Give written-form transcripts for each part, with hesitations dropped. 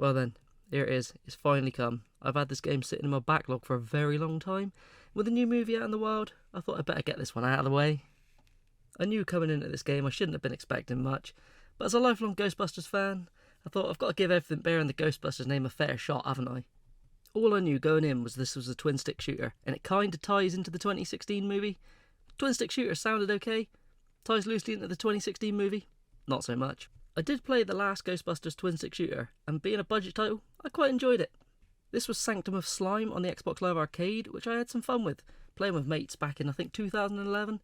Well then, here it is. It's finally come. I've had this game sitting in my backlog for a very long time. With a new movie out in the wild, I thought I'd better get this one out of the way. I knew coming into this game I shouldn't have been expecting much, but as a lifelong Ghostbusters fan, I thought I've got to give everything bearing the Ghostbusters name a fair shot, haven't I? All I knew going in was this was a twin-stick shooter, and it kinda ties into the 2016 movie. Twin-stick shooter sounded okay. Ties loosely into the 2016 movie, not so much. I did play the last Ghostbusters twin-stick shooter, and being a budget title, I quite enjoyed it. This was Sanctum of Slime on the Xbox Live Arcade, which I had some fun with, playing with mates back in, I think, 2011.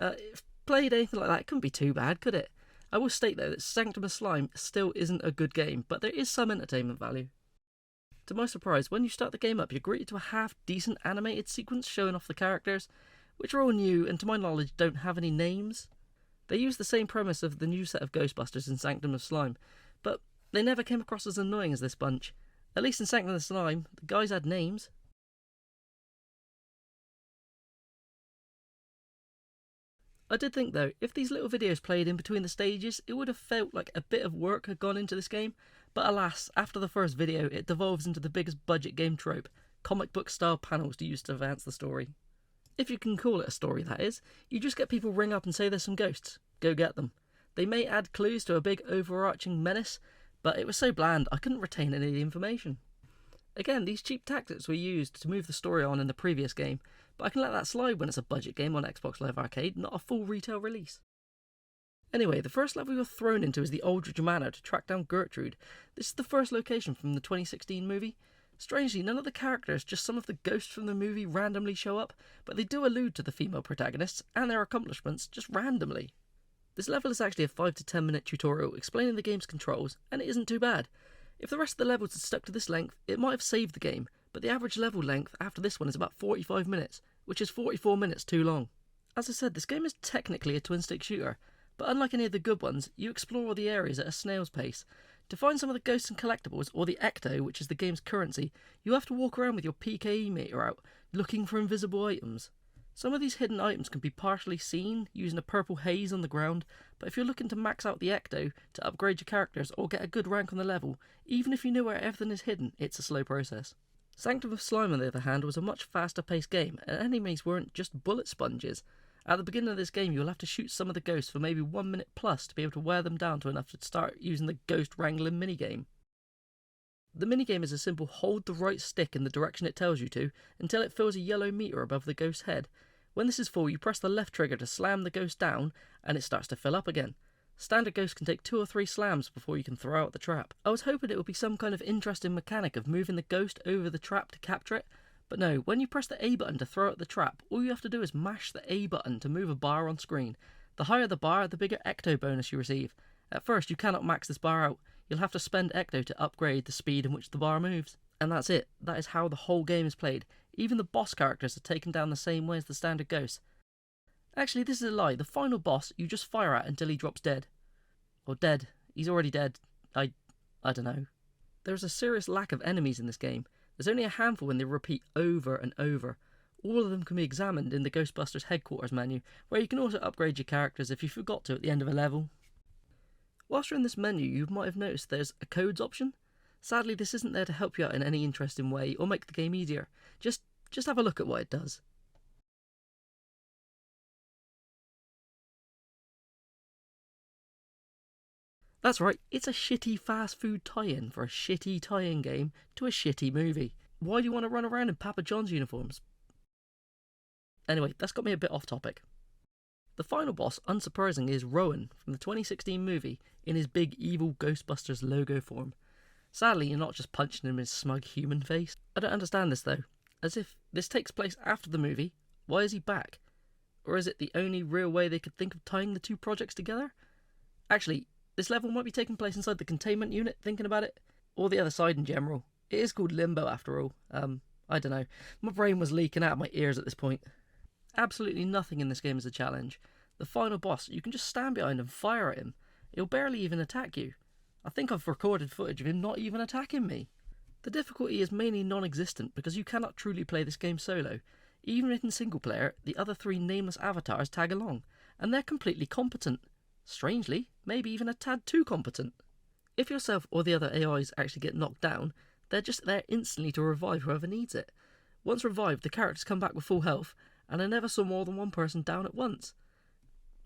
If played anything like that, it couldn't be too bad, could it? I will state though that Sanctum of Slime still isn't a good game, but there is some entertainment value. To my surprise, when you start the game up, you're greeted to a half-decent animated sequence showing off the characters, which are all new and to my knowledge don't have any names. They use the same premise of the new set of Ghostbusters in Sanctum of Slime, but they never came across as annoying as this bunch. At least in Sanctum of Slime, the guys had names. I did think though, if these little videos played in between the stages, it would have felt like a bit of work had gone into this game, but alas, after the first video, it devolves into the biggest budget game trope, comic book style panels to use to advance the story. If you can call it a story, that is, you just get people ring up and say there's some ghosts, go get them. They may add clues to a big overarching menace, but it was so bland I couldn't retain any of the information. Again, these cheap tactics were used to move the story on in the previous game, but I can let that slide when it's a budget game on Xbox Live Arcade, not a full retail release. Anyway, the first level we were thrown into is the Aldridge Manor to track down Gertrude. This is the first location from the 2016 movie. Strangely, none of the characters, just some of the ghosts from the movie randomly show up, but they do allude to the female protagonists and their accomplishments just randomly. This level is actually a 5 to 10 minute tutorial explaining the game's controls, and it isn't too bad. If the rest of the levels had stuck to this length, it might have saved the game, but the average level length after this one is about 45 minutes, which is 44 minutes too long. As I said, this game is technically a twin-stick shooter, but unlike any of the good ones, you explore all the areas at a snail's pace. To find some of the ghosts and collectibles, or the ecto, which is the game's currency, you have to walk around with your PKE meter out, looking for invisible items. Some of these hidden items can be partially seen, using a purple haze on the ground, but if you're looking to max out the ecto to upgrade your characters or get a good rank on the level, even if you know where everything is hidden, it's a slow process. Sanctum of Slime, on the other hand, was a much faster paced game, and enemies weren't just bullet sponges. At the beginning of this game, you'll have to shoot some of the ghosts for maybe 1 minute plus to be able to wear them down to enough to start using the Ghost Wrangling minigame. The minigame is a simple hold the right stick in the direction it tells you to until it fills a yellow meter above the ghost's head. When this is full, you press the left trigger to slam the ghost down, and it starts to fill up again. Standard ghosts can take 2 or 3 slams before you can throw out the trap. I was hoping it would be some kind of interesting mechanic of moving the ghost over the trap to capture it, but no, when you press the A button to throw out the trap, all you have to do is mash the A button to move a bar on screen. The higher the bar, the bigger ecto bonus you receive. At first, you cannot max this bar out. You'll have to spend ecto to upgrade the speed in which the bar moves. And that's it. That is how the whole game is played. Even the boss characters are taken down the same way as the standard ghosts. Actually, this is a lie. The final boss, you just fire at until he drops dead. Or dead. He's already dead. I don't know. There's a serious lack of enemies in this game. There's only a handful when they repeat over and over. All of them can be examined in the Ghostbusters headquarters menu, where you can also upgrade your characters if you forgot to at the end of a level. Whilst you're in this menu, you might have noticed there's a codes option. Sadly, this isn't there to help you out in any interesting way or make the game easier. Just have a look at what it does. That's right, it's a shitty fast food tie-in for a shitty tie-in game to a shitty movie. Why do you want to run around in Papa John's uniforms? Anyway, that's got me a bit off topic. The final boss, unsurprisingly, is Rowan from the 2016 movie in his big evil Ghostbusters logo form. Sadly, you're not just punching him in his smug human face. I don't understand this though. As if this takes place after the movie, why is he back? Or is it the only real way they could think of tying the two projects together? Actually, this level might be taking place inside the containment unit, thinking about it. Or the other side in general. It is called Limbo after all. I don't know. My brain was leaking out of my ears at this point. Absolutely nothing in this game is a challenge. The final boss, you can just stand behind and fire at him. He'll barely even attack you. I think I've recorded footage of him not even attacking me. The difficulty is mainly non-existent because you cannot truly play this game solo. Even in single player, the other 3 nameless avatars tag along, and they're completely competent. Strangely, maybe even a tad too competent. If yourself or the other AIs actually get knocked down, they're just there instantly to revive whoever needs it. Once revived, the characters come back with full health, and I never saw more than one person down at once.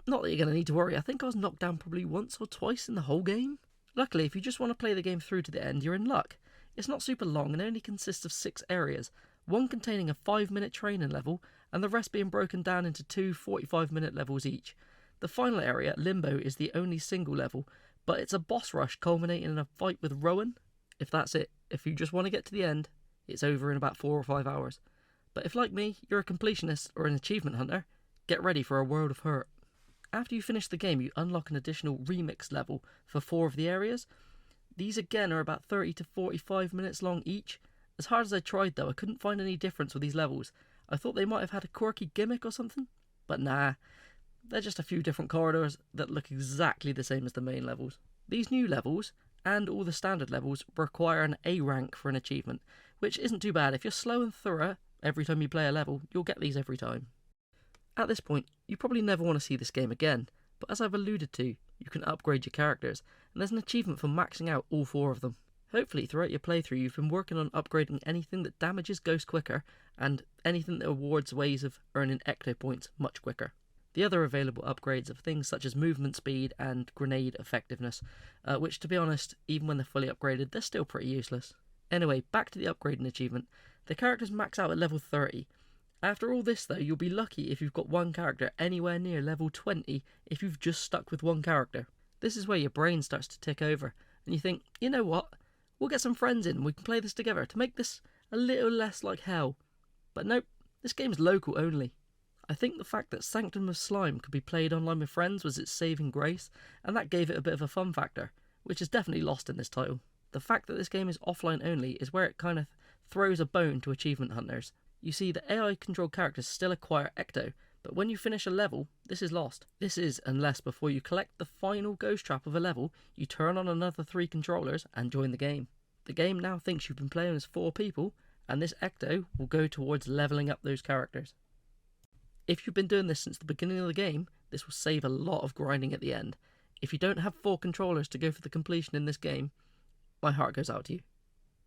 Not that you're going to need to worry, I think I was knocked down probably once or twice in the whole game. Luckily, if you just want to play the game through to the end, you're in luck. It's not super long and only consists of 6 areas, one containing a 5-minute training level, and the rest being broken down into 2 45-minute levels each. The final area, Limbo, is the only single level, but it's a boss rush culminating in a fight with Rowan. If that's it, if you just want to get to the end, it's over in about 4 or 5 hours. But if, like me, you're a completionist or an achievement hunter, get ready for a world of hurt. After you finish the game, you unlock an additional remix level for 4 of the areas. These again are about 30 to 45 minutes long each. As hard as I tried though, I couldn't find any difference with these levels. I thought they might have had a quirky gimmick or something, but nah, they're just a few different corridors that look exactly the same as the main levels. These new levels, and all the standard levels, require an A rank for an achievement, which isn't too bad. If you're slow and thorough every time you play a level, you'll get these every time. At this point, you probably never want to see this game again, but as I've alluded to, you can upgrade your characters, and there's an achievement for maxing out all 4 of them. Hopefully throughout your playthrough you've been working on upgrading anything that damages ghosts quicker, and anything that awards ways of earning ecto points much quicker. The other available upgrades are things such as movement speed and grenade effectiveness, which to be honest, even when they're fully upgraded, they're still pretty useless. Anyway, back to the upgrading achievement. The characters max out at level 30. After all this though, you'll be lucky if you've got one character anywhere near level 20 if you've just stuck with one character. This is where your brain starts to tick over, and you think, you know what, we'll get some friends in and we can play this together to make this a little less like hell. But nope, this game's local only. I think the fact that Sanctum of Slime could be played online with friends was its saving grace, and that gave it a bit of a fun factor, which is definitely lost in this title. The fact that this game is offline only is where it kind of throws a bone to achievement hunters. You see, the AI-controlled characters still acquire ecto, but when you finish a level, this is lost. This is unless before you collect the final ghost trap of a level, you turn on another 3 controllers and join the game. The game now thinks you've been playing as 4 people, and this ecto will go towards leveling up those characters. If you've been doing this since the beginning of the game, this will save a lot of grinding at the end. If you don't have 4 controllers to go for the completion in this game, my heart goes out to you.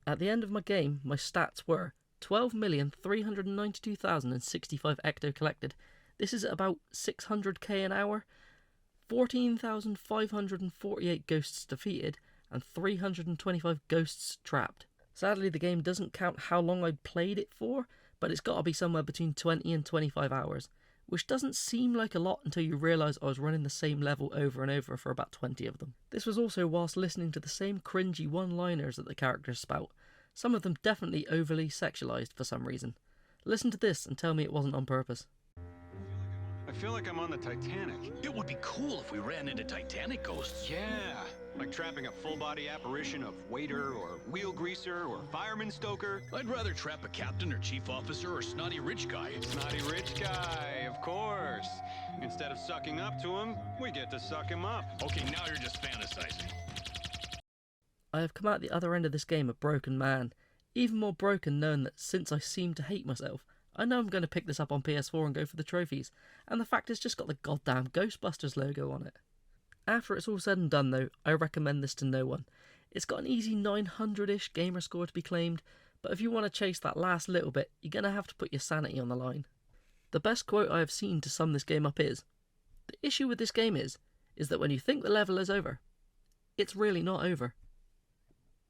At the end of my game, my stats were 12,392,065 ecto collected. This is about 600k an hour, 14,548 ghosts defeated, and 325 ghosts trapped. Sadly, the game doesn't count how long I played it for, but it's got to be somewhere between 20 and 25 hours, which doesn't seem like a lot until you realise I was running the same level over and over for about 20 of them. This was also whilst listening to the same cringy one-liners that the characters spout, some of them definitely overly sexualised for some reason. Listen to this and tell me it wasn't on purpose. I feel like I'm on the Titanic. It would be cool if we ran into Titanic ghosts. Yeah, like trapping a full-body apparition of waiter or wheel greaser or fireman stoker. I'd rather trap a captain or chief officer or snotty rich guy. Snotty rich guy, of course. Instead of sucking up to him, we get to suck him up. Okay, now you're just fantasizing. I have come out the other end of this game a broken man. Even more broken knowing that since I seem to hate myself, I know I'm going to pick this up on PS4 and go for the trophies, and the fact it's just got the goddamn Ghostbusters logo on it. After it's all said and done though, I recommend this to no one. It's got an easy 900-ish gamer score to be claimed, but if you want to chase that last little bit, you're going to have to put your sanity on the line. The best quote I have seen to sum this game up is, "The issue with this game is that when you think the level is over, it's really not over."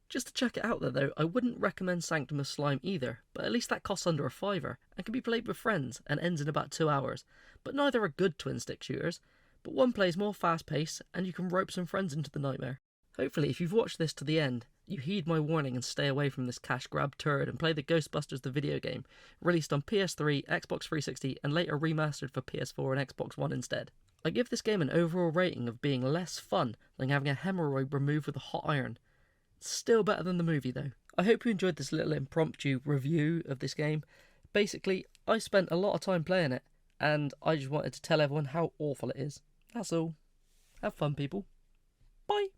Just to check it out there though, I wouldn't recommend Sanctum of Slime either, but at least that costs under a £5 and can be played with friends and ends in about 2 hours, but neither are good twin stick shooters, but one plays more fast paced and you can rope some friends into the nightmare. Hopefully if you've watched this to the end, you heed my warning and stay away from this cash grab turd and play the Ghostbusters the video game, released on PS3, Xbox 360 and later remastered for PS4 and Xbox One instead. I give this game an overall rating of being less fun than having a hemorrhoid removed with a hot iron. Still better than the movie though. I hope you enjoyed this little impromptu review of this game. Basically, I spent a lot of time playing it, and I just wanted to tell everyone how awful it is. That's all. Have fun, people. Bye!